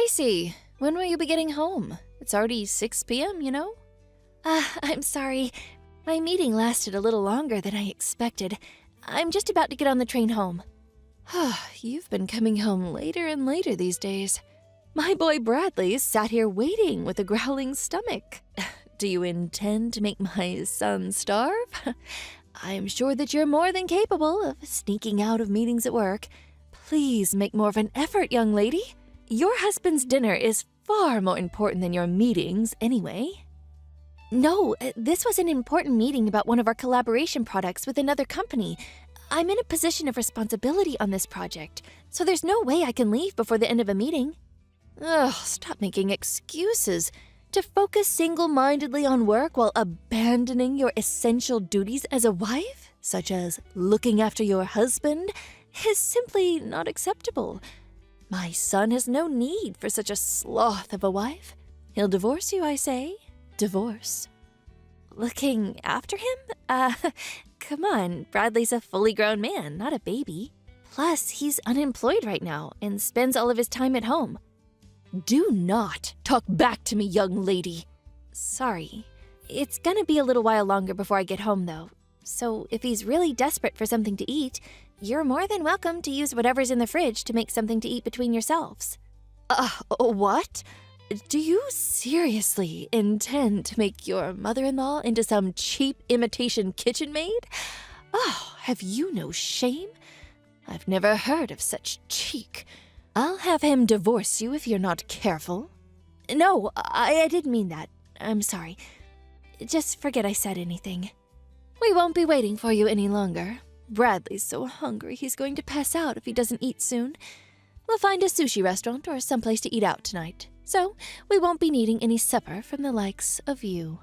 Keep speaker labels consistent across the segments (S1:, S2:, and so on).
S1: Tracy, when will you be getting home? It's already 6 p.m., you know?
S2: I'm sorry. My meeting lasted a little longer than I expected. I'm just about to get on the train home.
S1: You've been coming home later and later these days. My boy Bradley sat here waiting with a growling stomach. Do you intend to make my son starve? I'm sure that you're more than capable of sneaking out of meetings at work. Please make more of an effort, young lady. Your husband's dinner is far more important than your meetings anyway.
S2: No, this was an important meeting about one of our collaboration products with another company. I'm in a position of responsibility on this project, so there's no way I can leave before the end of a meeting.
S1: Ugh, stop making excuses. To focus single-mindedly on work while abandoning your essential duties as a wife, such as looking after your husband, is simply not acceptable. My son has no need for such a sloth of a wife. He'll divorce you, I say. Divorce.
S2: Looking after him? Come on, Bradley's a fully grown man, not a baby. Plus, he's unemployed right now and spends all of his time at home.
S1: Do not talk back to me, young lady.
S2: Sorry. It's gonna be a little while longer before I get home, though. So if he's really desperate for something to eat, you're more than welcome to use whatever's in the fridge to make something to eat between yourselves.
S1: What? Do you seriously intend to make your mother-in-law into some cheap imitation kitchen maid? Oh, have you no shame? I've never heard of such cheek. I'll have him divorce you if you're not careful.
S2: No, I didn't mean that. I'm sorry. Just forget I said anything.
S1: We won't be waiting for you any longer. Bradley's so hungry he's going to pass out if he doesn't eat soon. We'll find a sushi restaurant or someplace to eat out tonight, so we won't be needing any supper from the likes of you.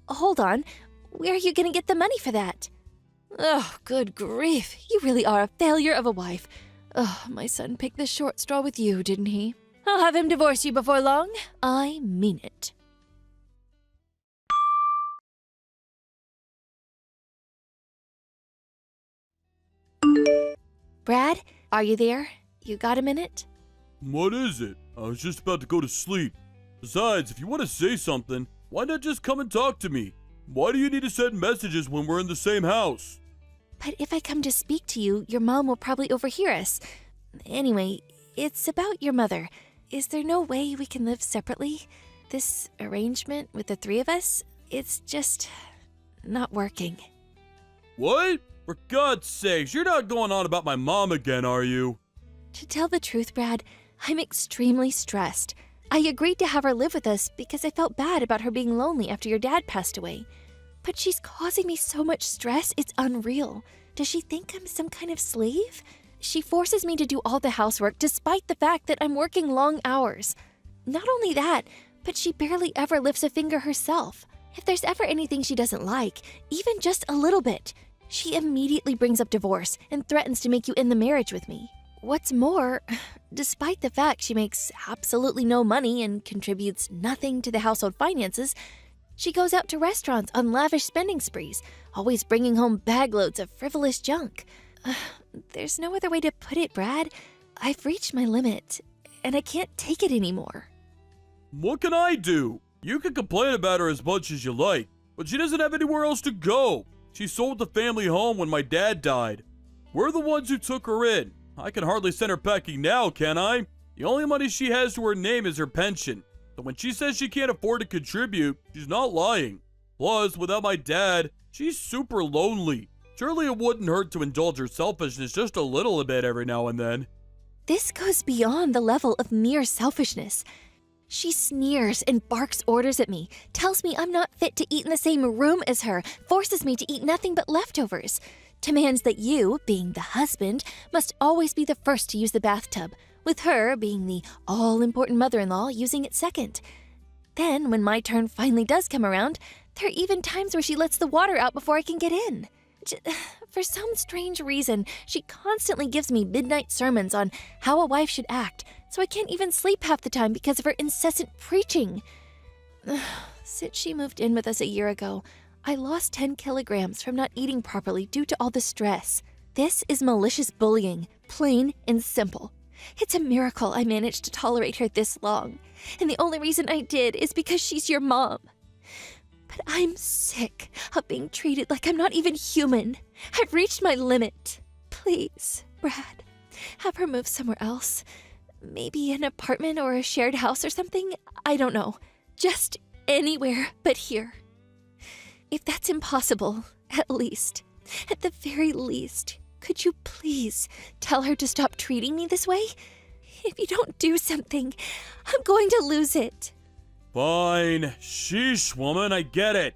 S2: Hold on. Where are you going to get the money for that?
S1: Oh, good grief. You really are a failure of a wife. Oh, my son picked the short straw with you, didn't he? I'll have him divorce you before long. I mean it.
S2: Brad, are you there? You got a minute?
S3: What is it? I was just about to go to sleep. Besides, if you want to say something, why not just come and talk to me? Why do you need to send messages when we're in the same house?
S2: But if I come to speak to you, your mom will probably overhear us. Anyway, it's about your mother. Is there no way we can live separately? This arrangement with the three of us, it's just not working.
S3: What? For God's sakes, you're not going on about my mom again, are you?
S2: To tell the truth, Brad, I'm extremely stressed. I agreed to have her live with us because I felt bad about her being lonely after your dad passed away. But she's causing me so much stress, it's unreal. Does she think I'm some kind of slave? She forces me to do all the housework despite the fact that I'm working long hours. Not only that, but she barely ever lifts a finger herself. If there's ever anything she doesn't like, even just a little bit, she immediately brings up divorce and threatens to make you end the marriage with me. What's more, despite the fact she makes absolutely no money and contributes nothing to the household finances, she goes out to restaurants on lavish spending sprees, always bringing home bagloads of frivolous junk. There's no other way to put it, Brad. I've reached my limit, and I can't take it anymore.
S3: What can I do? You can complain about her as much as you like, but she doesn't have anywhere else to go. She sold the family home when my dad died. We're the ones who took her in. I can hardly send her packing now, can I? The only money she has to her name is her pension. So when she says she can't afford to contribute, she's not lying. Plus, without my dad, she's super lonely. Surely it wouldn't hurt to indulge her selfishness just a little bit every now and then.
S2: This goes beyond the level of mere selfishness. She sneers and barks orders at me, tells me I'm not fit to eat in the same room as her, forces me to eat nothing but leftovers, demands that you, being the husband, must always be the first to use the bathtub, with her, being the all-important mother-in-law, using it second. Then, when my turn finally does come around, there are even times where she lets the water out before I can get in. For some strange reason, she constantly gives me midnight sermons on how a wife should act, so I can't even sleep half the time because of her incessant preaching. Since she moved in with us a year ago, I lost 10 kilograms from not eating properly due to all the stress. This is malicious bullying, plain and simple. It's a miracle I managed to tolerate her this long, and the only reason I did is because she's your mom. But I'm sick of being treated like I'm not even human. I've reached my limit. Please, Brad, have her move somewhere else. Maybe an apartment or a shared house or something? I don't know. Just anywhere but here. If that's impossible, at the very least, could you please tell her to stop treating me this way? If you don't do something, I'm going to lose it.
S3: Fine. Sheesh, woman, I get it.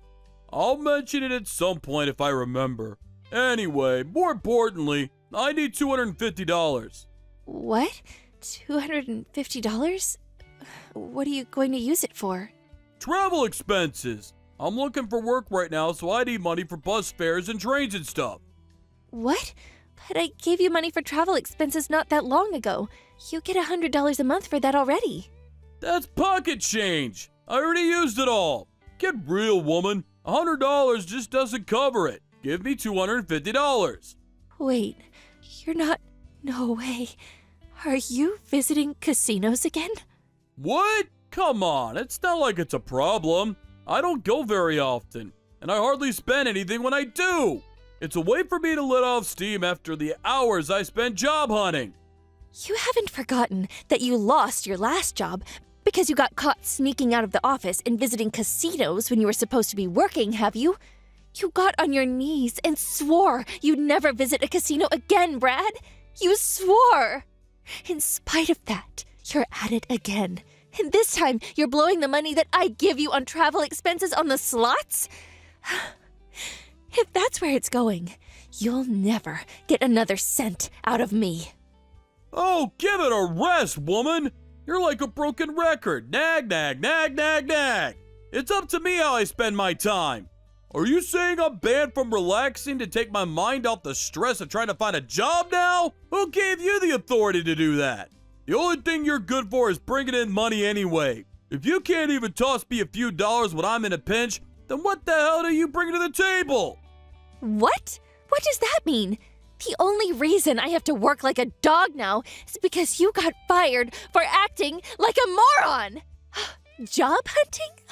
S3: I'll mention it at some point if I remember. Anyway, more importantly, I need $250.
S2: What? $250? What are you going to use it for?
S3: Travel expenses. I'm looking for work right now, so I need money for bus fares and trains and stuff.
S2: What? But I gave you money for travel expenses not that long ago. You get $100 a month for that already.
S3: That's pocket change. I already used it all. Get real, woman. $100 just doesn't cover it. Give me $250.
S2: Wait, you're not... No way. Are you visiting casinos again?
S3: What? Come on, it's not like it's a problem. I don't go very often, and I hardly spend anything when I do. It's a way for me to let off steam after the hours I spend job hunting.
S2: You haven't forgotten that you lost your last job because you got caught sneaking out of the office and visiting casinos when you were supposed to be working, have you? You got on your knees and swore you'd never visit a casino again, Brad. You swore. In spite of that, you're at it again. And this time, you're blowing the money that I give you on travel expenses on the slots? If that's where it's going, you'll never get another cent out of me.
S3: Oh, give it a rest, woman. You're like a broken record. Nag, nag, nag, nag, nag. It's up to me how I spend my time. Are you saying I'm banned from relaxing to take my mind off the stress of trying to find a job now? Who gave you the authority to do that? The only thing you're good for is bringing in money anyway. If you can't even toss me a few dollars when I'm in a pinch, then what the hell do you bring to the table?
S2: What? What does that mean? The only reason I have to work like a dog now is because you got fired for acting like a moron. Job hunting?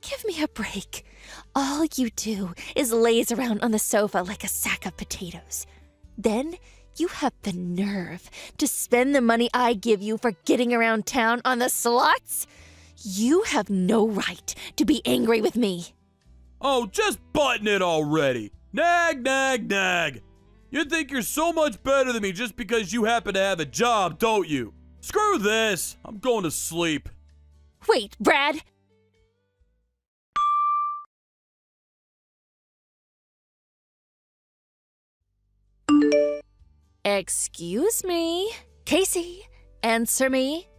S2: Give me a break. All you do is laze around on the sofa like a sack of potatoes. Then you have the nerve to spend the money I give you for getting around town on the slots? You have no right to be angry with me.
S3: Oh, just button it already. Nag, nag, nag. You think you're so much better than me just because you happen to have a job, don't you? Screw this. I'm going to sleep.
S2: Wait, Brad. Excuse me? Casey, answer me.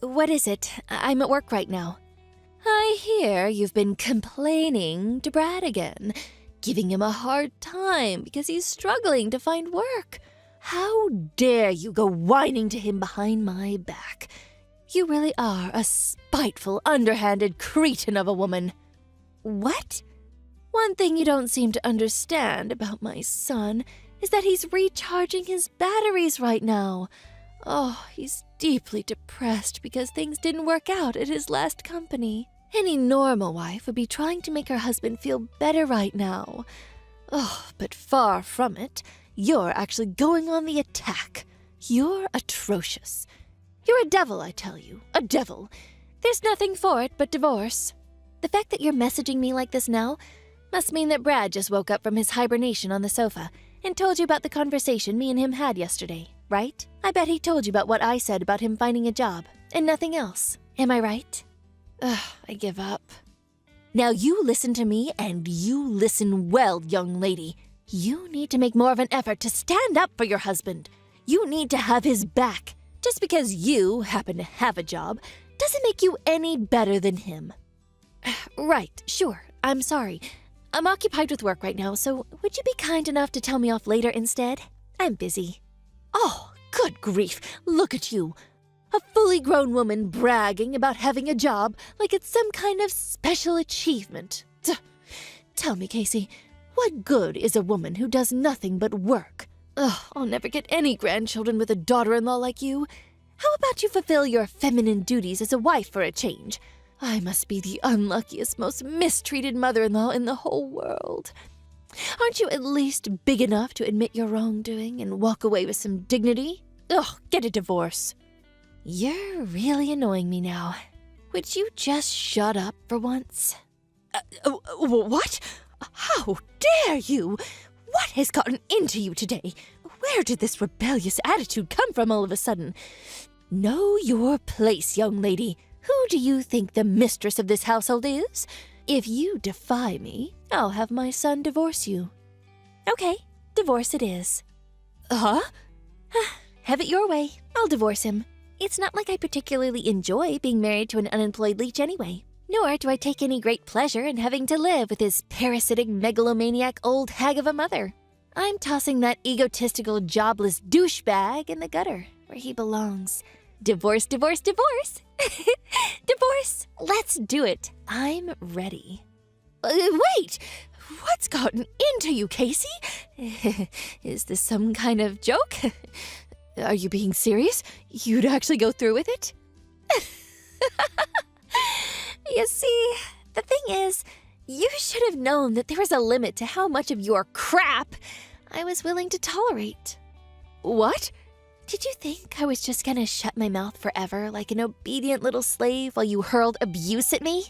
S2: What is it? I'm at work right now. I hear you've been complaining to Brad again, giving him a hard time because he's struggling to find work. How dare you go whining to him behind my back? You really are a spiteful, underhanded cretin of a woman. What? One thing you don't seem to understand about my son is that he's recharging his batteries right now. Oh, he's deeply depressed because things didn't work out at his last company. Any normal wife would be trying to make her husband feel better right now. Oh, but far from it. You're actually going on the attack. You're atrocious. You're a devil, I tell you. A devil. There's nothing for it but divorce. The fact that you're messaging me like this now must mean that Brad just woke up from his hibernation on the sofa and told you about the conversation me and him had yesterday, right? I bet he told you about what I said about him finding a job and nothing else. Am I right? Ugh, I give up. Now you listen to me, and you listen well, young lady. You need to make more of an effort to stand up for your husband. You need to have his back. Just because you happen to have a job doesn't make you any better than him. Right, sure, I'm sorry. I'm occupied with work right now, so would you be kind enough to tell me off later instead? I'm busy. Oh, good grief, look at you. A fully grown woman bragging about having a job like it's some kind of special achievement. Tell me, Casey, what good is a woman who does nothing but work? Ugh, I'll never get any grandchildren with a daughter-in-law like you. How about you fulfill your feminine duties as a wife for a change? I must be the unluckiest, most mistreated mother-in-law in the whole world. Aren't you at least big enough to admit your wrongdoing and walk away with some dignity? Ugh, get a divorce. You're really annoying me now. Would you just shut up for once? What? How dare you? What has gotten into you today? Where did this rebellious attitude come from all of a sudden? Know your place, young lady. Who do you think the mistress of this household is? If you defy me, I'll have my son divorce you. Okay, divorce it is. Huh? Have it your way. I'll divorce him. It's not like I particularly enjoy being married to an unemployed leech anyway. Nor do I take any great pleasure in having to live with his parasitic megalomaniac old hag of a mother. I'm tossing that egotistical, jobless douchebag in the gutter, where he belongs. Divorce, divorce, divorce! Divorce! Let's do it. I'm ready. Wait! What's gotten into you, Casey? Is this some kind of joke? Are you being serious? You'd actually go through with it? You see, the thing is, you should have known that there was a limit to how much of your crap I was willing to tolerate. What? Did you think I was just gonna shut my mouth forever like an obedient little slave while you hurled abuse at me?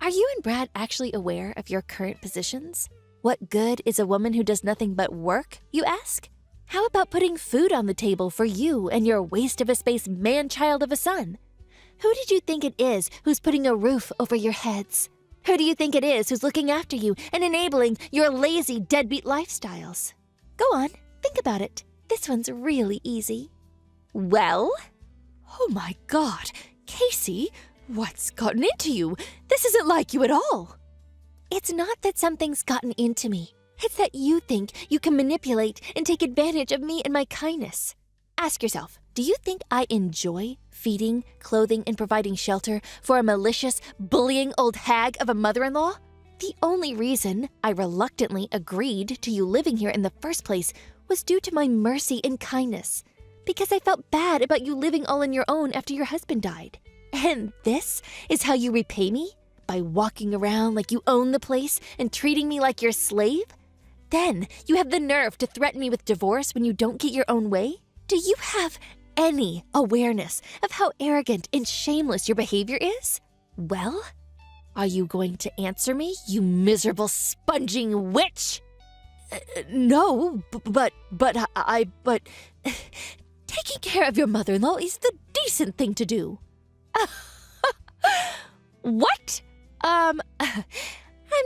S2: Are you and Brad actually aware of your current positions? What good is a woman who does nothing but work, you ask? How about putting food on the table for you and your waste-of-a-space man-child of a son? Who did you think it is who's putting a roof over your heads? Who do you think it is who's looking after you and enabling your lazy deadbeat lifestyles? Go on, think about it. This one's really easy. Well? Oh my God, Casey, what's gotten into you? This isn't like you at all. It's not that something's gotten into me. It's that you think you can manipulate and take advantage of me and my kindness. Ask yourself, do you think I enjoy feeding, clothing, and providing shelter for a malicious, bullying old hag of a mother-in-law? The only reason I reluctantly agreed to you living here in the first place was due to my mercy and kindness, because I felt bad about you living all on your own after your husband died. And this is how you repay me? By walking around like you own the place and treating me like your slave? Then you have the nerve to threaten me with divorce when you don't get your own way? Do you have any awareness of how arrogant and shameless your behavior is? Well, are you going to answer me, you miserable sponging witch? No, but taking care of your mother-in-law is the decent thing to do. What? I'm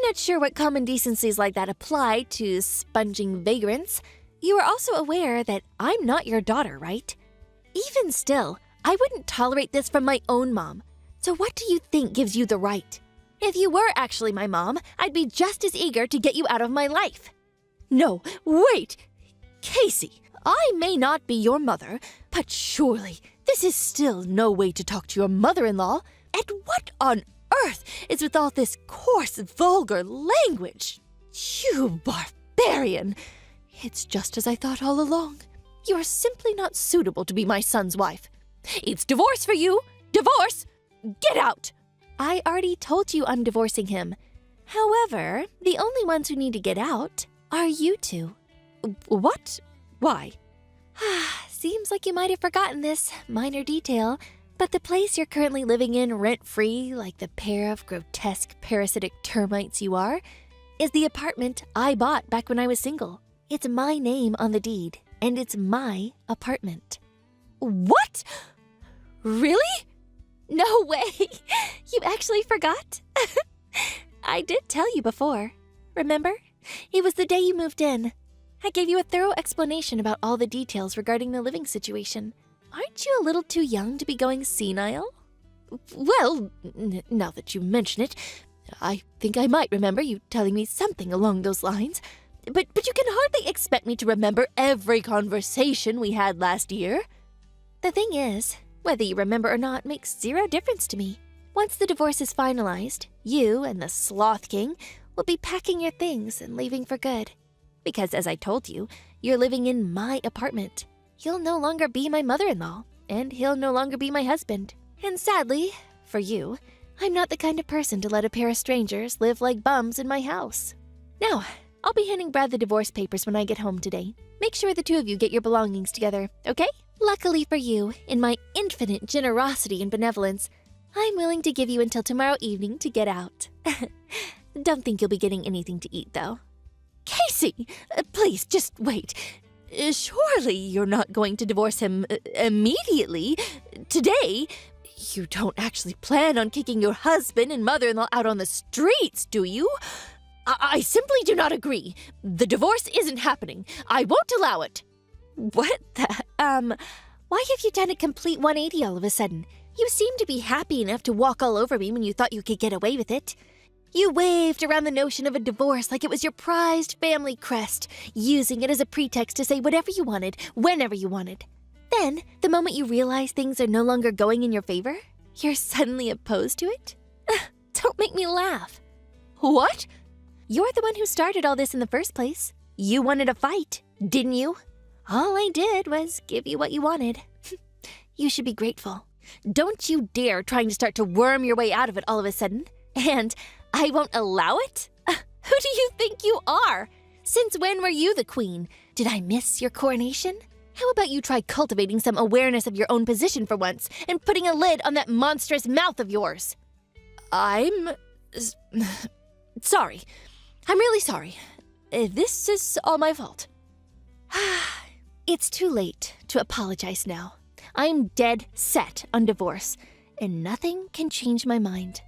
S2: not sure what common decencies like that apply to sponging vagrants. You are also aware that I'm not your daughter, right? Even still, I wouldn't tolerate this from my own mom. So what do you think gives you the right? If you were actually my mom, I'd be just as eager to get you out of my life. No, wait! Casey, I may not be your mother, but surely this is still no way to talk to your mother-in-law. And what on earth is with all this coarse, vulgar language? You barbarian! It's just as I thought all along. You are simply not suitable to be my son's wife. It's divorce for you! Divorce! Get out! I already told you I'm divorcing him. However, the only ones who need to get out are you two. What? Why? Seems like you might have forgotten this minor detail, but the place you're currently living in rent-free, like the pair of grotesque parasitic termites you are, is the apartment I bought back when I was single. It's my name on the deed, and it's my apartment. What? Really? No way! You actually forgot? I did tell you before. Remember? It was the day you moved in. I gave you a thorough explanation about all the details regarding the living situation. Aren't you a little too young to be going senile? Well, now that you mention it, I think I might remember you telling me something along those lines. But you can hardly expect me to remember every conversation we had last year. The thing is, whether you remember or not makes zero difference to me. Once the divorce is finalized, you and the Sloth King will be packing your things and leaving for good. Because as I told you, you're living in my apartment. You'll no longer be my mother-in-law, and he'll no longer be my husband. And sadly, for you, I'm not the kind of person to let a pair of strangers live like bums in my house. Now, I'll be handing Brad the divorce papers when I get home today. Make sure the two of you get your belongings together, okay? Luckily for you, in my infinite generosity and benevolence, I'm willing to give you until tomorrow evening to get out. Don't think you'll be getting anything to eat, though. Casey, please, just wait. Surely you're not going to divorce him immediately, today. You don't actually plan on kicking your husband and mother-in-law out on the streets, do you? I simply do not agree. The divorce isn't happening. I won't allow it. What the, why have you done a complete 180 all of a sudden? You seemed to be happy enough to walk all over me when you thought you could get away with it. You waved around the notion of a divorce like it was your prized family crest, using it as a pretext to say whatever you wanted, whenever you wanted. Then, the moment you realize things are no longer going in your favor, you're suddenly opposed to it? Don't make me laugh. What? You're the one who started all this in the first place. You wanted a fight, didn't you? All I did was give you what you wanted. You should be grateful. Don't you dare trying to start to worm your way out of it all of a sudden. And I won't allow it? Who do you think you are? Since when were you the queen? Did I miss your coronation? How about you try cultivating some awareness of your own position for once and putting a lid on that monstrous mouth of yours? I'm sorry. I'm really sorry. This is all my fault. It's too late to apologize now. I'm dead set on divorce, and nothing can change my mind.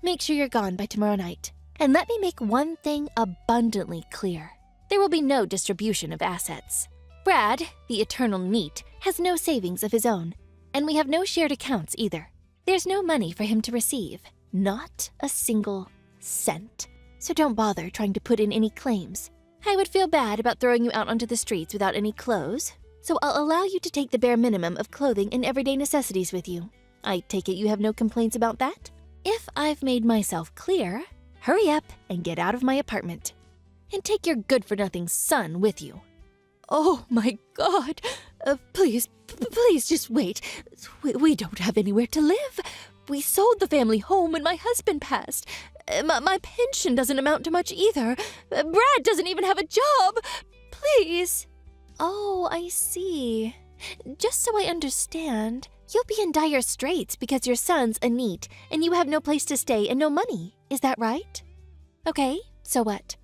S2: Make sure you're gone by tomorrow night. And let me make one thing abundantly clear. There will be no distribution of assets. Brad, the eternal NEET, has no savings of his own, and we have no shared accounts either. There's no money for him to receive, not a single cent. So don't bother trying to put in any claims. I would feel bad about throwing you out onto the streets without any clothes, so I'll allow you to take the bare minimum of clothing and everyday necessities with you. I take it you have no complaints about that? If I've made myself clear, hurry up and get out of my apartment. And take your good-for-nothing son with you. Oh my God! Please just wait. We don't have anywhere to live. We sold the family home when my husband passed. My pension doesn't amount to much either. Brad doesn't even have a job. Please. Oh, I see. Just so I understand, you'll be in dire straits because your son's a NEET and you have no place to stay and no money. Is that right? Okay, so what?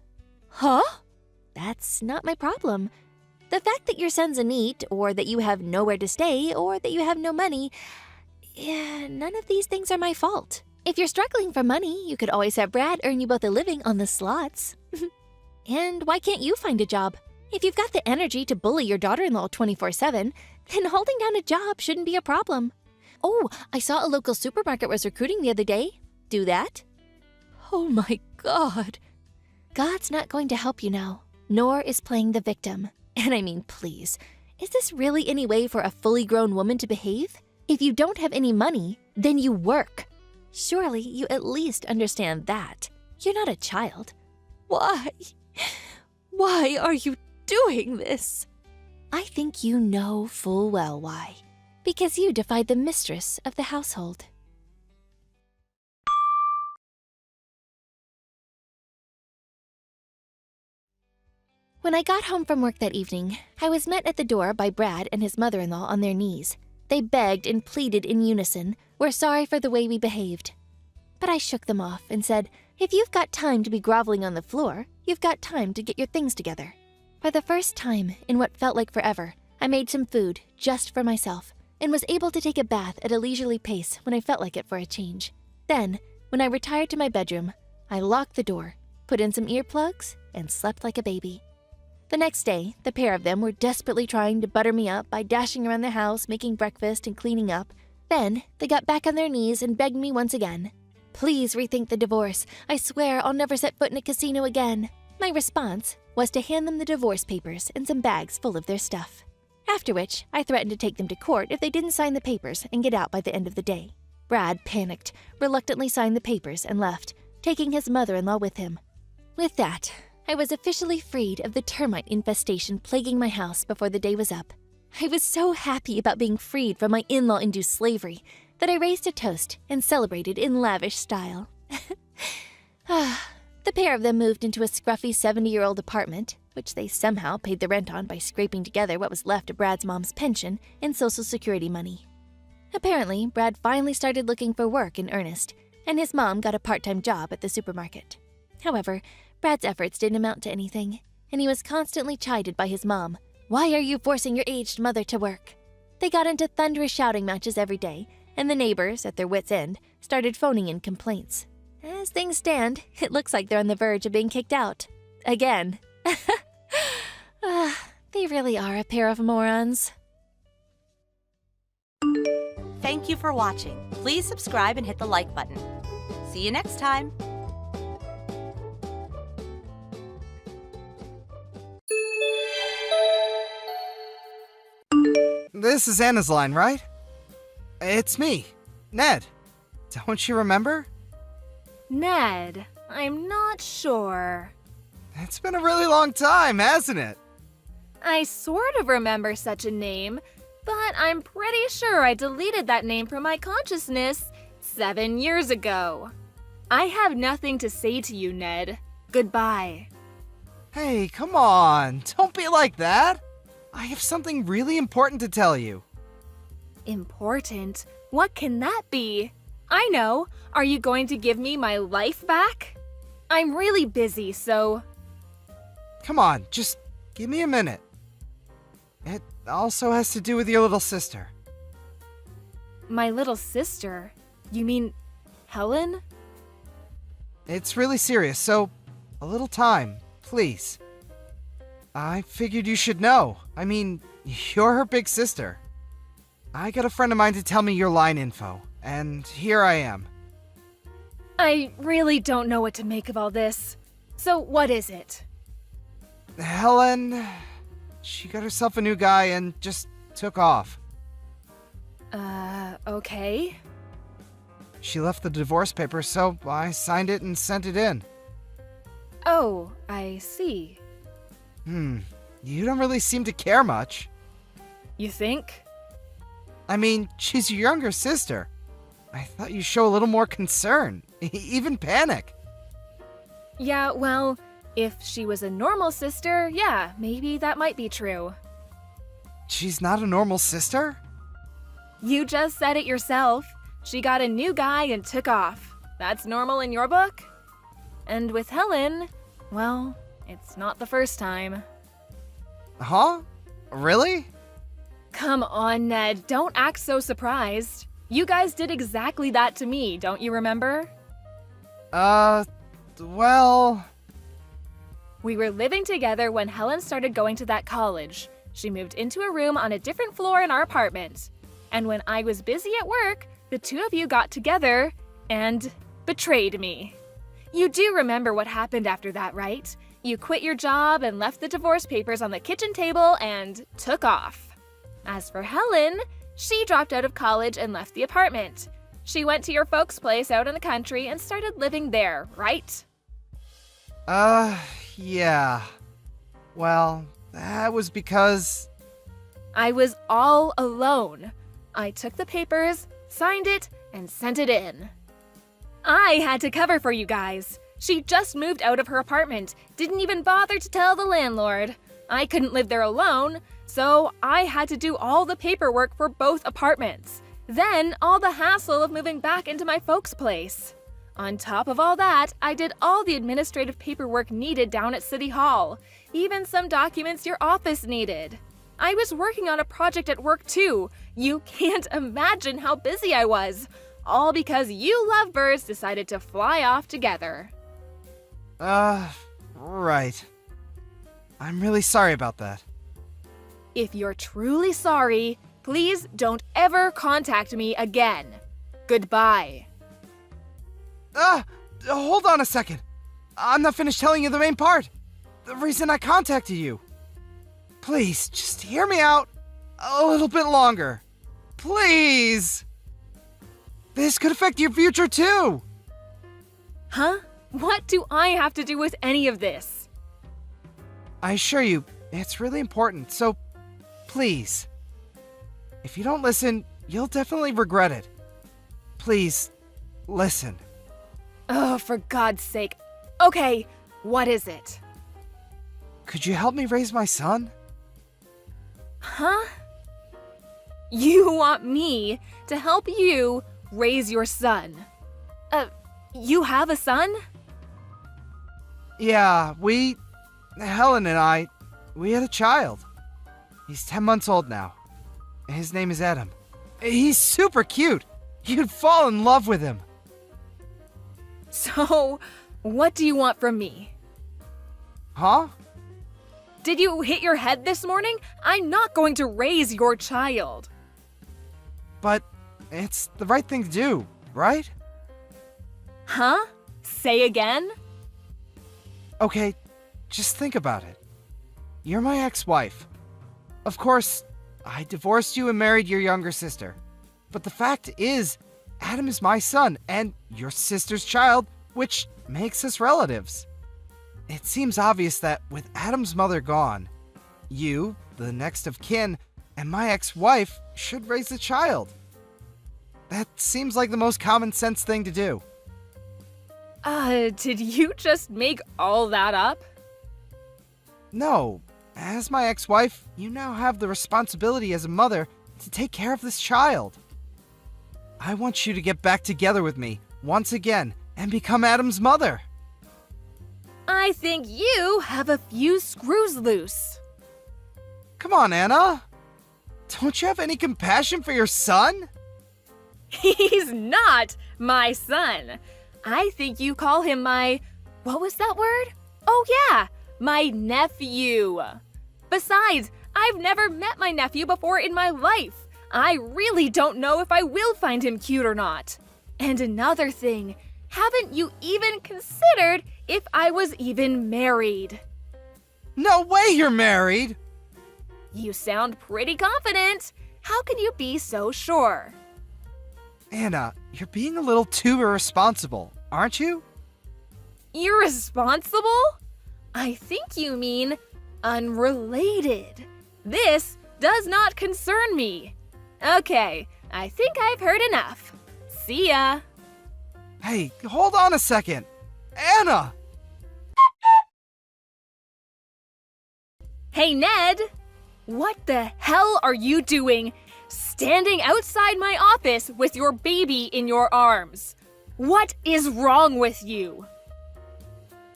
S2: Huh? That's not my problem. The fact that your son's a NEET, or that you have nowhere to stay, or that you have no money, none of these things are my fault. If you're struggling for money, you could always have Brad earn you both a living on the slots. And why can't you find a job? If you've got the energy to bully your daughter-in-law 24/7, then holding down a job shouldn't be a problem. Oh, I saw a local supermarket was recruiting the other day. Do that? Oh my God. God's not going to help you now, nor is playing the victim. And I mean, please, is this really any way for a fully grown woman to behave? If you don't have any money, then you work. Surely you at least understand that. You're not a child. Why? Why are you doing this? I think you know full well why. Because you defied the mistress of the household. When I got home from work that evening, I was met at the door by Brad and his mother-in-law on their knees. They begged and pleaded in unison, were sorry for the way we behaved. But I shook them off and said, if you've got time to be groveling on the floor, you've got time to get your things together. For the first time in what felt like forever, I made some food just for myself and was able to take a bath at a leisurely pace when I felt like it for a change. Then, when I retired to my bedroom, I locked the door, put in some earplugs, and slept like a baby. The next day, the pair of them were desperately trying to butter me up by dashing around the house, making breakfast and cleaning up. Then, they got back on their knees and begged me once again. Please rethink the divorce. I swear I'll never set foot in a casino again. My response was to hand them the divorce papers and some bags full of their stuff. After which, I threatened to take them to court if they didn't sign the papers and get out by the end of the day. Brad panicked, reluctantly signed the papers and left, taking his mother-in-law with him. With that, I was officially freed of the termite infestation plaguing my house before the day was up. I was so happy about being freed from my in-law-induced slavery that I raised a toast and celebrated in lavish style. The pair of them moved into a scruffy 70-year-old apartment, which they somehow paid the rent on by scraping together what was left of Brad's mom's pension and Social Security money. Apparently, Brad finally started looking for work in earnest, and his mom got a part-time job at the supermarket. However, Brad's efforts didn't amount to anything, and he was constantly chided by his mom. "Why are you forcing your aged mother to work?" They got into thunderous shouting matches every day, and the neighbors, at their wits' end, started phoning in complaints. As things stand, it looks like they're on the verge of being kicked out. Again. They really are a pair of morons.
S4: Thank you for watching. Please subscribe and hit the like button. See you next time.
S5: This is Anna's line, right? It's me, Ned. Don't you remember?
S6: Ned, I'm not sure.
S5: It's been a really long time, hasn't it?
S6: I sort of remember such a name, but I'm pretty sure I deleted that name from my consciousness 7 years ago. I have nothing to say to you, Ned. Goodbye.
S5: Hey, come on. Don't be like that. I have something really important to tell you.
S6: Important? What can that be? I know. Are you going to give me my life back? I'm really busy, so...
S5: Come on, just give me a minute. It also has to do with your little sister.
S6: My little sister? You mean Helen?
S5: It's really serious, so a little time, please. I figured you should know. I mean, you're her big sister. I got a friend of mine to tell me your line info, and here I am.
S6: I really don't know what to make of all this. So what is it?
S5: Helen, she got herself a new guy and just took off.
S6: Okay.
S5: She left the divorce papers, so I signed it and sent it in.
S6: Oh, I see.
S5: You don't really seem to care much.
S6: You think?
S5: I mean, she's your younger sister. I thought you'd show a little more concern, even panic.
S6: Yeah, well, if she was a normal sister, yeah, maybe that might be true.
S5: She's not a normal sister?
S6: You just said it yourself. She got a new guy and took off. That's normal in your book? And with Helen, well, it's not the first time.
S5: Huh? Really?
S6: Come on, Ned, don't act so surprised. You guys did exactly that to me, don't you remember?
S5: Well...
S6: We were living together when Helen started going to that college. She moved into a room on a different floor in our apartment. And when I was busy at work, the two of you got together and betrayed me. You do remember what happened after that, right? You quit your job and left the divorce papers on the kitchen table and took off. As for Helen, she dropped out of college and left the apartment. She went to your folks' place out in the country and started living there, right?
S5: Yeah. Well, that was because...
S6: I was all alone. I took the papers, signed it, and sent it in. I had to cover for you guys. She just moved out of her apartment, didn't even bother to tell the landlord. I couldn't live there alone, so I had to do all the paperwork for both apartments. Then all the hassle of moving back into my folks' place. On top of all that, I did all the administrative paperwork needed down at City Hall, even some documents your office needed. I was working on a project at work too. You can't imagine how busy I was. All because you lovebirds decided to fly off together.
S5: Right. I'm really sorry about that.
S6: If you're truly sorry, please don't ever contact me again. Goodbye.
S5: Hold on a second. I'm not finished telling you the main part. The reason I contacted you. Please, just hear me out a little bit longer. Please! This could affect your future too!
S6: Huh? What do I have to do with any of this?
S5: I assure you, it's really important, so please. If you don't listen, you'll definitely regret it. Please, listen.
S6: Oh, for God's sake. Okay, what is it?
S5: Could you help me raise my son?
S6: Huh? You want me to help you raise your son? You have a son?
S5: Yeah, Helen and I, we had a child. He's 10 months old now. His name is Adam. He's super cute. You'd fall in love with him.
S6: So, what do you want from me?
S5: Huh?
S6: Did you hit your head this morning? I'm not going to raise your child.
S5: But it's the right thing to do, right?
S6: Huh? Say again?
S5: Okay, just think about it. You're my ex-wife. Of course, I divorced you and married your younger sister. But the fact is, Adam is my son and your sister's child, which makes us relatives. It seems obvious that with Adam's mother gone, you, the next of kin, and my ex-wife should raise the child. That seems like the most common sense thing to do.
S6: Did you just make all that up?
S5: No, as my ex-wife, you now have the responsibility as a mother to take care of this child. I want you to get back together with me once again and become Adam's mother.
S6: I think you have a few screws loose.
S5: Come on, Anna. Don't you have any compassion for your son?
S6: He's not my son. I think you call him what was that word? Oh yeah, my nephew. Besides, I've never met my nephew before in my life. I really don't know if I will find him cute or not. And another thing, haven't you even considered if I was even married?
S5: No way you're married!
S6: You sound pretty confident. How can you be so sure?
S5: Anna, you're being a little too irresponsible, aren't you?
S6: Irresponsible? I think you mean unrelated. This does not concern me. Okay, I think I've heard enough. See ya.
S5: Hey, hold on a second. Anna!
S6: Hey, Ned! What the hell are you doing standing outside my office with your baby in your arms? What is wrong with you?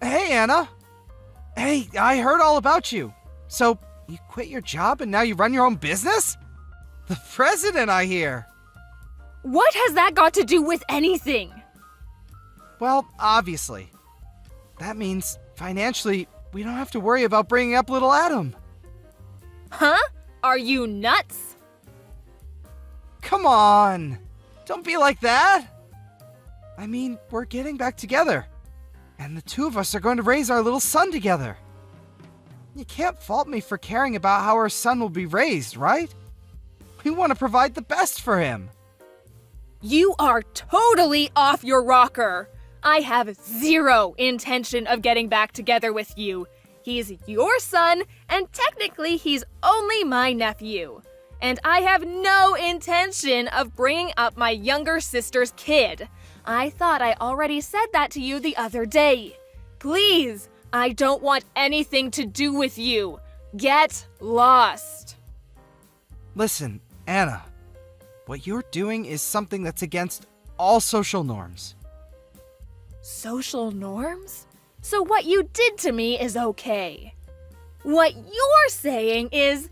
S5: Hey, Anna. Hey, I heard all about you. So, you quit your job and now you run your own business? The president, I hear.
S6: What has that got to do with anything?
S5: Well, obviously. That means, financially, we don't have to worry about bringing up little Adam.
S6: Huh? Are you nuts?
S5: Come on. Don't be like that. I mean, we're getting back together. And the two of us are going to raise our little son together. You can't fault me for caring about how our son will be raised, right? We want to provide the best for him.
S6: You are totally off your rocker. I have zero intention of getting back together with you. He's your son, and technically he's only my nephew. And I have no intention of bringing up my younger sister's kid. I thought I already said that to you the other day. Please, I don't want anything to do with you. Get lost.
S5: Listen, Anna, what you're doing is something that's against all social norms.
S6: Social norms? So what you did to me is okay. What you're saying is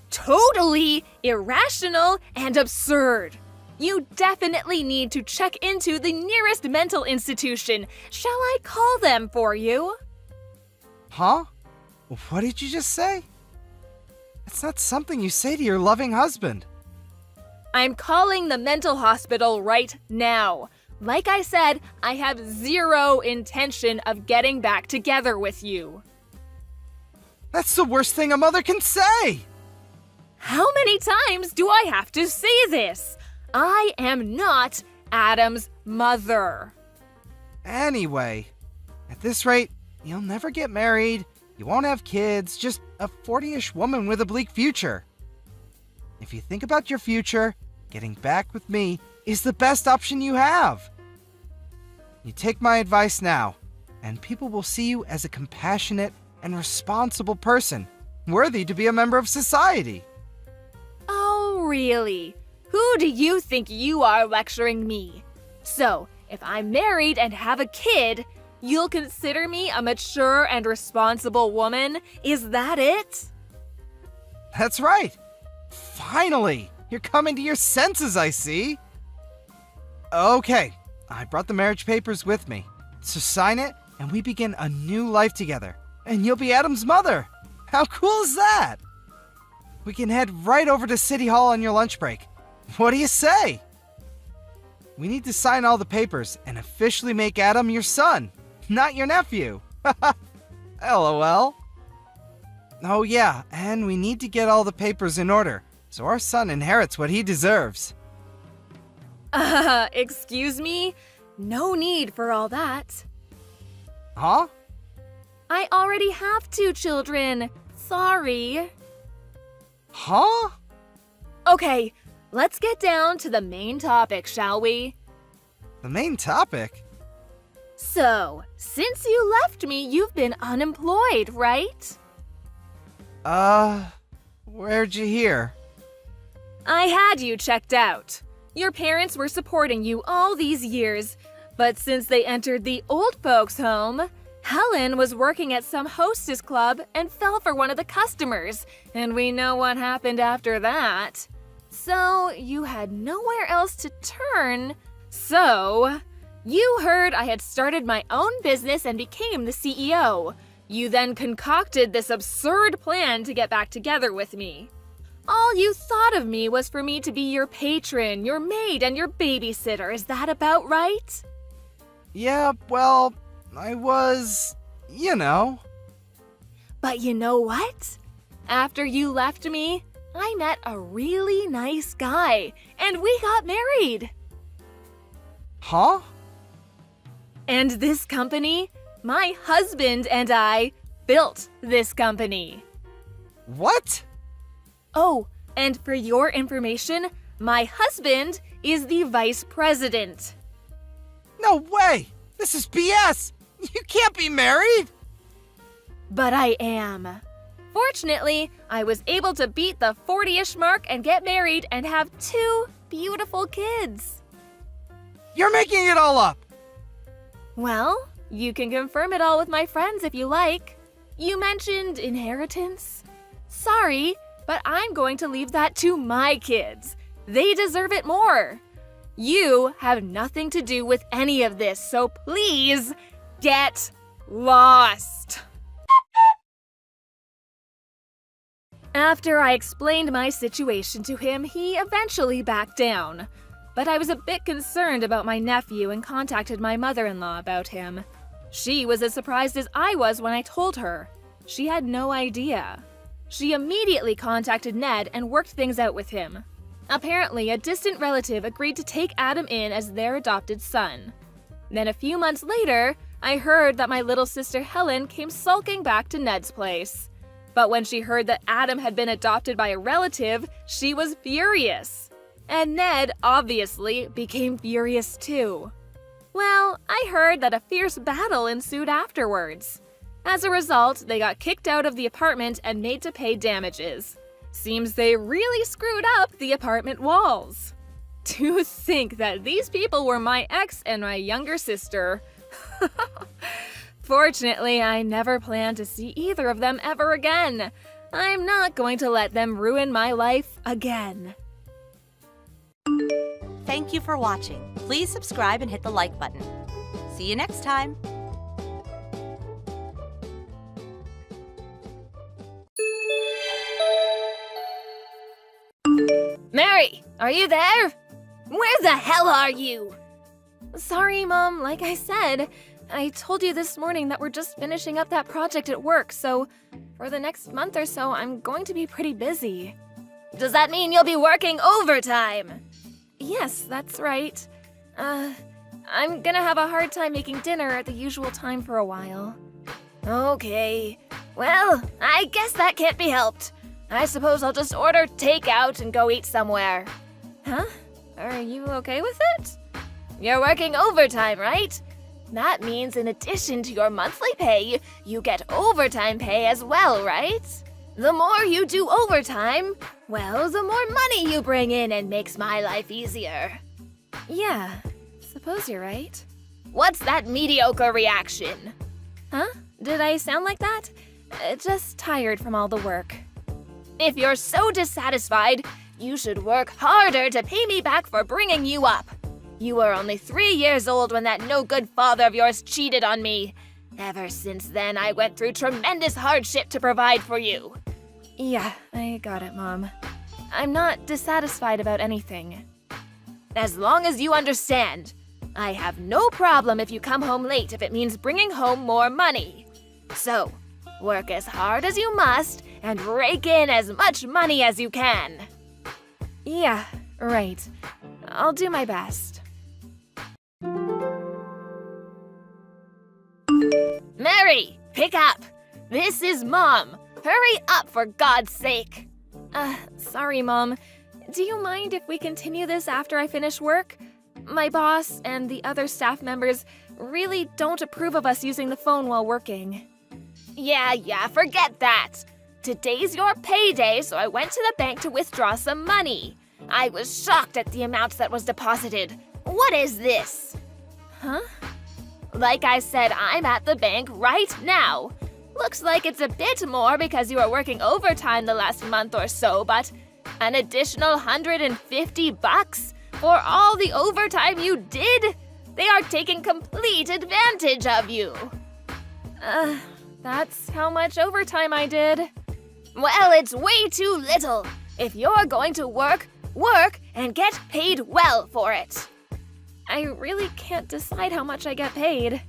S6: totally irrational and absurd. You definitely need to check into the nearest mental institution. Shall I call them for you?
S5: Huh? What did you just say? It's not something you say to your loving husband.
S6: I'm calling the mental hospital right now. Like I said, I have zero intention of getting back together with you.
S5: That's the worst thing a mother can say!
S6: How many times do I have to say this? I am not Adam's mother.
S5: Anyway, at this rate, you'll never get married, You won't have kids, just a 40-ish woman with a bleak future. If you think about your future, getting back with me is the best option you have. You take my advice now, and people will see you as a compassionate and responsible person, worthy to be a member of society.
S6: Oh, really? Who do you think you are lecturing me? So, if I'm married and have a kid, you'll consider me a mature and responsible woman? Is that it?
S5: That's right. Finally, you're coming to your senses, I see. Okay, I brought the marriage papers with me. So sign it, and we begin a new life together. And you'll be Adam's mother. How cool is that? We can head right over to City Hall on your lunch break. What do you say? We need to sign all the papers and officially make Adam your son, not your nephew. LOL. Oh yeah, and we need to get all the papers in order, so our son inherits what he deserves.
S6: Excuse me? No need for all that.
S5: Huh?
S6: I already have 2 children. Sorry.
S5: Huh?
S6: Okay, let's get down to the main topic, shall we?
S5: The main topic?
S6: So, since you left me, you've been unemployed, right?
S5: Where'd you hear?
S6: I had you checked out. Your parents were supporting you all these years, but since they entered the old folks' home, Helen was working at some hostess club and fell for one of the customers, and we know what happened after that. So, you had nowhere else to turn. So, you heard I had started my own business and became the CEO. You then concocted this absurd plan to get back together with me. All you thought of me was for me to be your patron, your maid, and your babysitter. Is that about right?
S5: Yeah, well, I was,
S6: But you know what? After you left me, I met a really nice guy, and we got married.
S5: Huh?
S6: And this company, my husband and I built this company.
S5: What?
S6: Oh, and for your information, my husband is the vice president.
S5: No way! This is BS! You can't be married!
S6: But I am. Fortunately, I was able to beat the 40-ish mark and get married and have 2 beautiful kids.
S5: You're making it all up!
S6: Well, you can confirm it all with my friends if you like. You mentioned inheritance. Sorry, but I'm going to leave that to my kids. They deserve it more. You have nothing to do with any of this, so please get lost. After I explained my situation to him, he eventually backed down. But I was a bit concerned about my nephew and contacted my mother-in-law about him. She was as surprised as I was when I told her. She had no idea. She immediately contacted Ned and worked things out with him. Apparently, a distant relative agreed to take Adam in as their adopted son. Then a few months later, I heard that my little sister Helen came sulking back to Ned's place. But when she heard that Adam had been adopted by a relative, she was furious. And Ned, obviously, became furious too. Well, I heard that a fierce battle ensued afterwards. As a result, they got kicked out of the apartment and made to pay damages. Seems they really screwed up the apartment walls. To think that these people were my ex and my younger sister. Fortunately, I never plan to see either of them ever again. I'm not going to let them ruin my life again.
S4: Thank you for watching. Please subscribe and hit the like button. See you next time.
S6: Mary, are you there? Where the hell are you? Sorry, Mom. Like I said, I told you this morning that we're just finishing up that project at work, so for the next month or so, I'm going to be pretty busy. Does that mean you'll be working overtime? Yes, that's right. I'm gonna have a hard time making dinner at the usual time for a while. Okay. Well, I guess that can't be helped. I suppose I'll just order takeout and go eat somewhere. Huh? Are you okay with it? You're working overtime, right? That means in addition to your monthly pay, you get overtime pay as well, right? The more you do overtime, well, the more money you bring in and makes my life easier. Yeah, suppose you're right. What's that mediocre reaction? Huh? Did I sound like that? Just tired from all the work. If you're so dissatisfied, you should work harder to pay me back for bringing you up. You were only 3 years old when that no-good father of yours cheated on me. Ever since then, I went through tremendous hardship to provide for you. Yeah, I got it, Mom. I'm not dissatisfied about anything. As long as you understand, I have no problem if you come home late if it means bringing home more money. So, work as hard as you must and rake in as much money as you can. Yeah, right. I'll do my best. Mary, pick up! This is Mom. Hurry up, for God's sake! Sorry, Mom. Do you mind if we continue this after I finish work? My boss and the other staff members really don't approve of us using the phone while working. Yeah, forget that. Today's your payday, so I went to the bank to withdraw some money. I was shocked at the amounts that was deposited. What is this? Huh? Like I said, I'm at the bank right now. Looks like it's a bit more because you were working overtime the last month or so, but an additional $150 for all the overtime you did? They are taking complete advantage of you. That's how much overtime I did. Well, it's way too little. If you're going to work and get paid well for it. I really can't decide how much I get paid.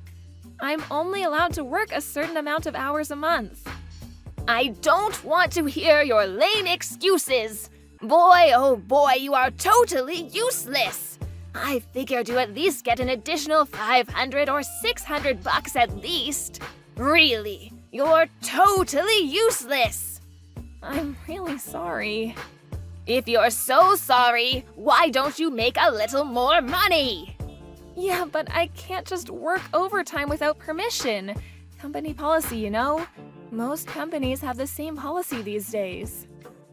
S6: I'm only allowed to work a certain amount of hours a month. I don't want to hear your lame excuses. Boy, oh boy, you are totally useless. I figured you at least get an additional $500 or $600 at least. Really, you're totally useless. I'm really sorry. If you're so sorry, why don't you make a little more money? Yeah, but I can't just work overtime without permission. Company policy, you know? Most companies have the same policy these days.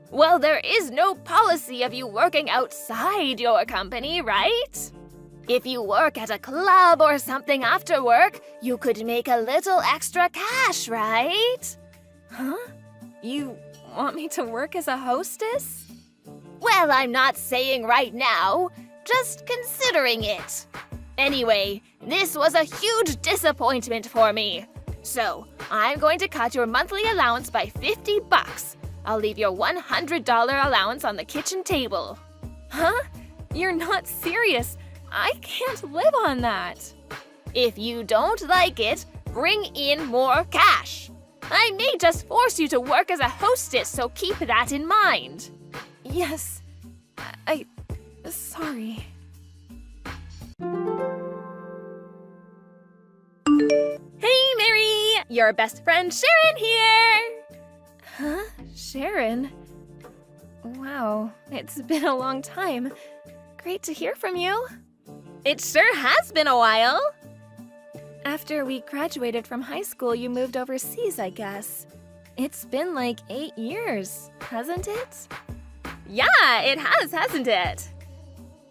S6: Well, there is no policy of you working outside your company, right? If you work at a club or something after work, you could make a little extra cash, right? Huh? You want me to work as a hostess? Well, I'm not saying right now, just considering it. Anyway, this was a huge disappointment for me. So, I'm going to cut your monthly allowance by $50. I'll leave your $100 allowance on the kitchen table. Huh? You're not serious. I can't live on that. If you don't like it, bring in more cash. I may just force you to work as a hostess, so keep that in mind. Yes, sorry. Hey, Mary! Your best friend Sharon here! Huh? Sharon? Wow, it's been a long time. Great to hear from you. It sure has been a while. After we graduated from high school, you moved overseas, I guess. It's been like 8 years, hasn't it? Yeah, it has, hasn't it?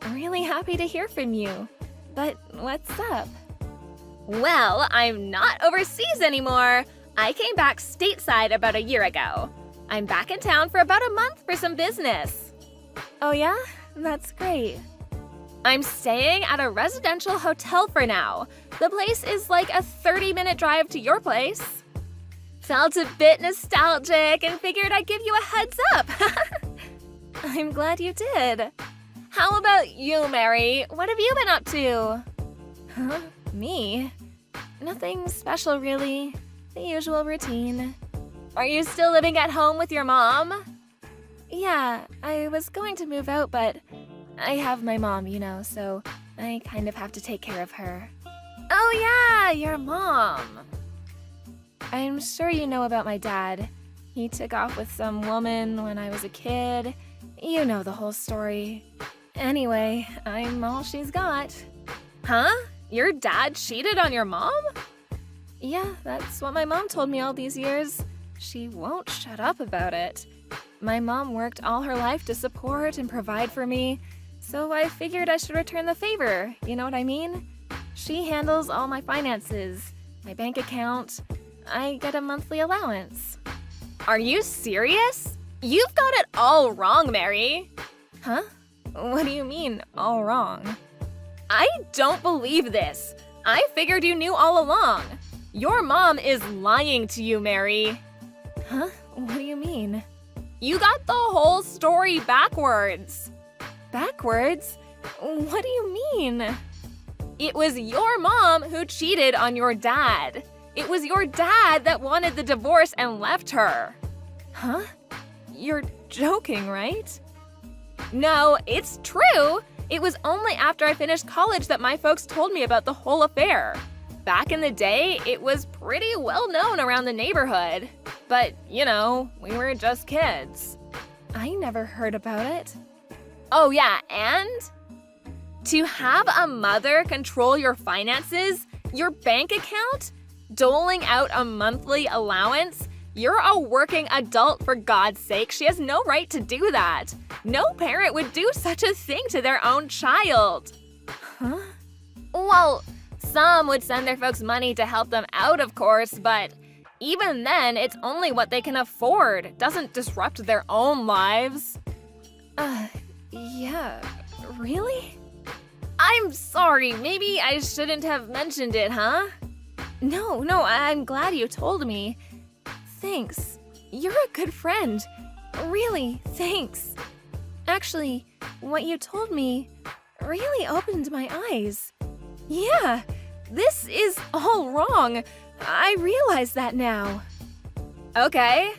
S6: I'm really happy to hear from you. But what's up? Well, I'm not overseas anymore. I came back stateside about a year ago. I'm back in town for about a month for some business. Oh yeah? That's great. I'm staying at a residential hotel for now. The place is like a 30-minute drive to your place. Felt a bit nostalgic and figured I'd give you a heads up. I'm glad you did. How about you, Mary? What have you been up to? Huh? Me? Nothing special, really. The usual routine. Are you still living at home with your mom? Yeah, I was going to move out, but I have my mom, you know, so I kind of have to take care of her. Oh yeah, your mom. I'm sure you know about my dad. He took off with some woman when I was a kid. You know the whole story. Anyway, I'm all she's got.
S2: Huh? Your dad cheated on your mom?
S6: Yeah, that's what my mom told me all these years. She won't shut up about it. My mom worked all her life to support and provide for me, so I figured I should return the favor, you know what I mean? She handles all my finances, my bank account. I get a monthly allowance.
S2: Are you serious? You've got it all wrong, Mary.
S6: Huh? What do you mean, all wrong?
S2: I don't believe this. I figured you knew all along. Your mom is lying to you, Mary.
S6: Huh? What do you mean?
S2: You got the whole story backwards.
S6: Backwards? What do you mean?
S2: It was your mom who cheated on your dad. It was your dad that wanted the divorce and left her.
S6: Huh? You're joking, right?
S2: No, it's true. It was only after I finished college that my folks told me about the whole affair. Back in the day, it was pretty well known around the neighborhood. But, you know, we were just kids.
S6: I never heard about it.
S2: Oh yeah, and? To have a mother control your finances, your bank account, doling out a monthly allowance, you're a working adult, for God's sake. She has no right to do that. No parent would do such a thing to their own child.
S6: Huh?
S2: Well, some would send their folks money to help them out, of course, but even then, it's only what they can afford. It doesn't disrupt their own lives.
S6: Yeah, really?
S2: I'm sorry, maybe I shouldn't have mentioned it, huh?
S6: No, I'm glad you told me. Thanks. You're a good friend. Really, thanks. Actually, what you told me really opened my eyes. Yeah, this is all wrong. I realize that now.
S2: Okay,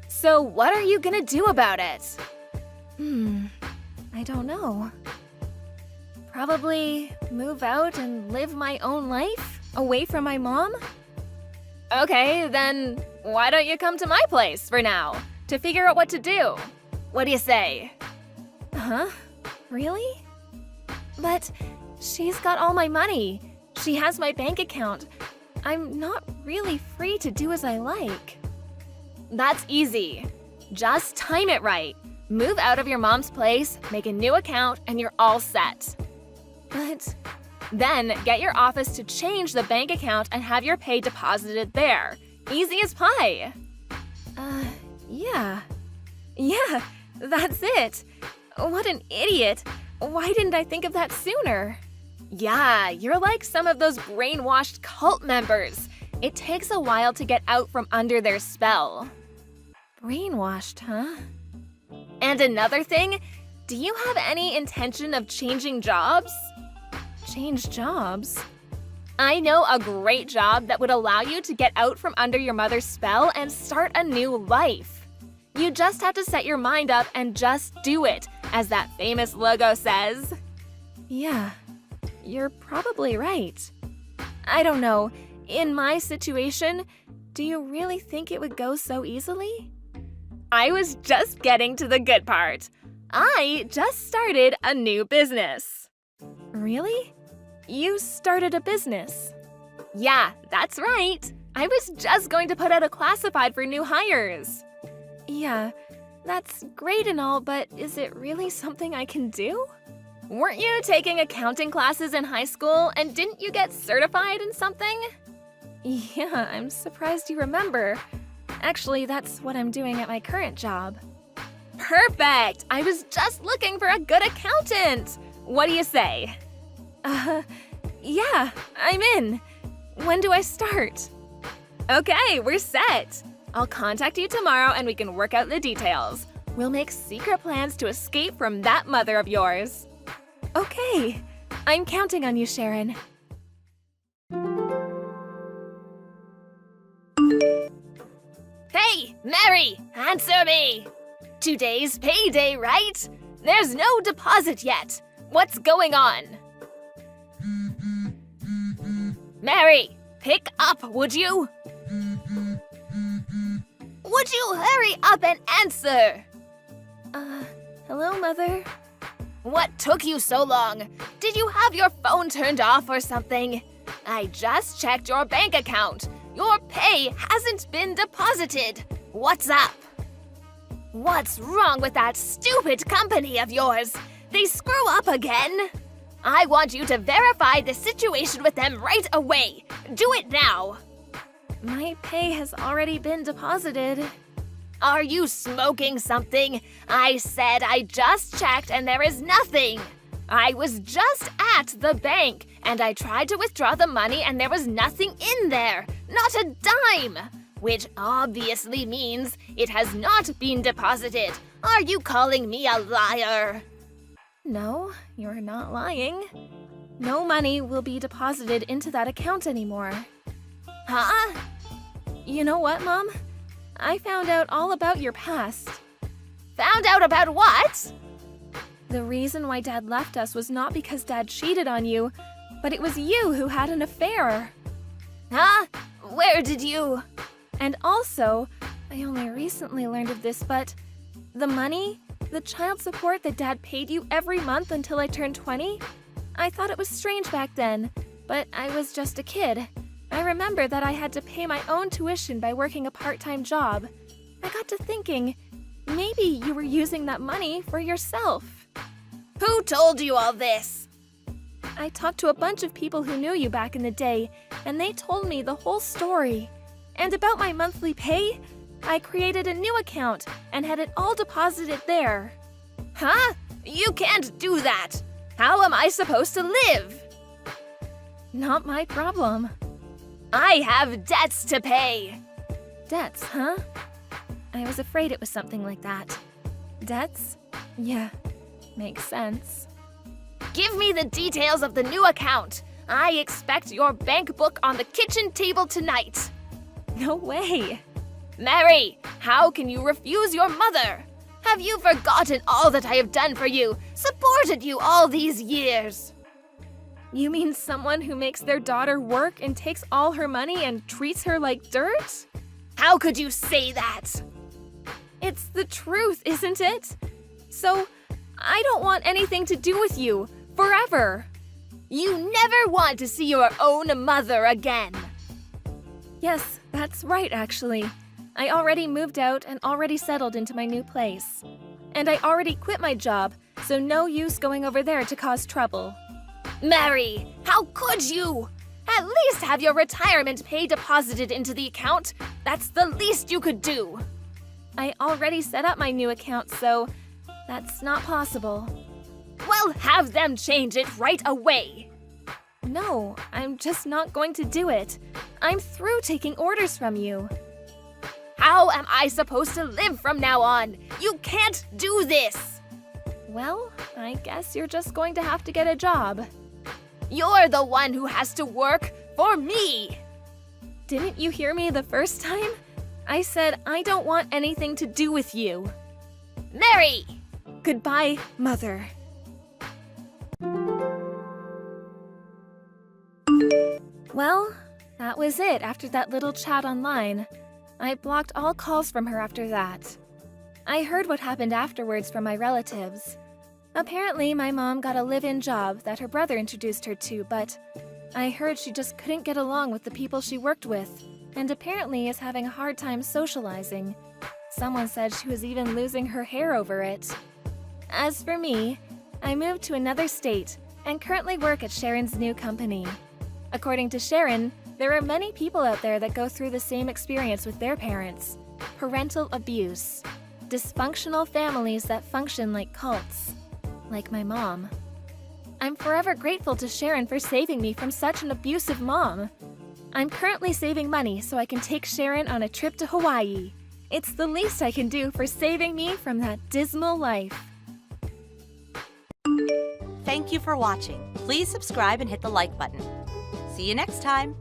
S2: so what are you gonna do about it?
S6: I don't know. Probably move out and live my own life, away from my mom?
S2: Okay, then why don't you come to my place for now to figure out what to do? What do you say?
S6: Huh? Really? But she's got all my money. She has my bank account. I'm not really free to do as I like.
S2: That's easy. Just time it right. Move out of your mom's place, make a new account, and you're all set.
S6: But
S2: Then get your office to change the bank account and have your pay deposited there. Easy as pie.
S6: Yeah. Yeah, that's it. What an idiot. Why didn't I think of that sooner?
S2: Yeah, you're like some of those brainwashed cult members. It takes a while to get out from under their spell.
S6: Brainwashed, huh?
S2: And another thing, do you have any intention of changing jobs?
S6: Change jobs?
S2: I know a great job that would allow you to get out from under your mother's spell and start a new life. You just have to set your mind up and just do it, as that famous logo says.
S6: Yeah, you're probably right. I don't know. In my situation, do you really think it would go so easily?
S2: I was just getting to the good part. I just started a new business.
S6: Really? You started a business?
S2: Yeah, that's right. I was just going to put out a classified for new hires.
S6: Yeah, that's great and all, but is it really something I can do?
S2: Weren't you taking accounting classes in high school and didn't you get certified in something?
S6: Yeah, I'm surprised you remember. Actually, that's what I'm doing at my current job.
S2: Perfect! I was just looking for a good accountant. What do you say?
S6: Yeah, I'm in. When do I start?
S2: Okay, we're set. I'll contact you tomorrow and we can work out the details. We'll make secret plans to escape from that mother of yours.
S6: Okay, I'm counting on you, Sharon.
S2: Hey, Mary, answer me! Today's payday, right? There's no deposit yet. What's going on? Mary, pick up, would you?
S6: Would you hurry up and answer? Hello, Mother? What took you so long? Did you have your phone turned off or something? I just checked your bank account. Your pay hasn't been deposited. What's up? What's wrong with that stupid company of yours? They screw up again? I want you to verify the situation with them right away. Do it now. My pay has already been deposited. Are you smoking something? I said I just checked and there is nothing. I was just at the bank and I tried to withdraw the money and there was nothing in there. Not a dime. Which obviously means it has not been deposited. Are you calling me a liar? No, you're not lying. No money will be deposited into that account anymore. Huh? You know what, Mom? I found out all about your past. Found out about what? The reason why Dad left us was not because Dad cheated on you, but it was you who had an affair. Huh? Where did you? And also, I only recently learned of this, but the money, the child support that Dad paid you every month until I turned 20, I thought it was strange back then, but I was just a kid. I remember that I had to pay my own tuition by working a part-time job. I got to thinking, maybe you were using that money for yourself. Who told you all this? I talked to a bunch of people who knew you back in the day, and they told me the whole story. And about my monthly pay, I created a new account and had it all deposited there. Huh? You can't do that. How am I supposed to live? Not my problem. I have debts to pay. Debts, huh? I was afraid it was something like that. Debts? Yeah, makes sense. Give me the details of the new account. I expect your bank book on the kitchen table tonight. No way. Mary, how can you refuse your mother? Have you forgotten all that I have done for you, supported you all these years? You mean someone who makes their daughter work and takes all her money and treats her like dirt? How could you say that? It's the truth, isn't it? So, I don't want anything to do with you, forever. You never want to see your own mother again. Yes, that's right, actually. I already moved out and already settled into my new place. And I already quit my job, so no use going over there to cause trouble. Mary, how could you? At least have your retirement pay deposited into the account. That's the least you could do. I already set up my new account, so that's not possible. Well, have them change it right away. No, I'm just not going to do it. I'm through taking orders from you. How am I supposed to live from now on? You can't do this. Well, I guess you're just going to have to get a job. You're the one who has to work for me. Didn't you hear me the first time? I said I don't want anything to do with you. Mary! Goodbye, Mother. Well, that was it after that little chat online. I blocked all calls from her after that. I heard what happened afterwards from my relatives. Apparently, my mom got a live-in job that her brother introduced her to, but I heard she just couldn't get along with the people she worked with, and apparently is having a hard time socializing. Someone said she was even losing her hair over it. As for me, I moved to another state and currently work at Sharon's new company. According to Sharon, there are many people out there that go through the same experience with their parents: parental abuse, dysfunctional families that function like cults. Like my mom. I'm forever grateful to Sharon for saving me from such an abusive mom. I'm currently saving money so I can take Sharon on a trip to Hawaii. It's the least I can do for saving me from that dismal life.
S4: Thank you for watching. Please subscribe and hit the like button. See you next time.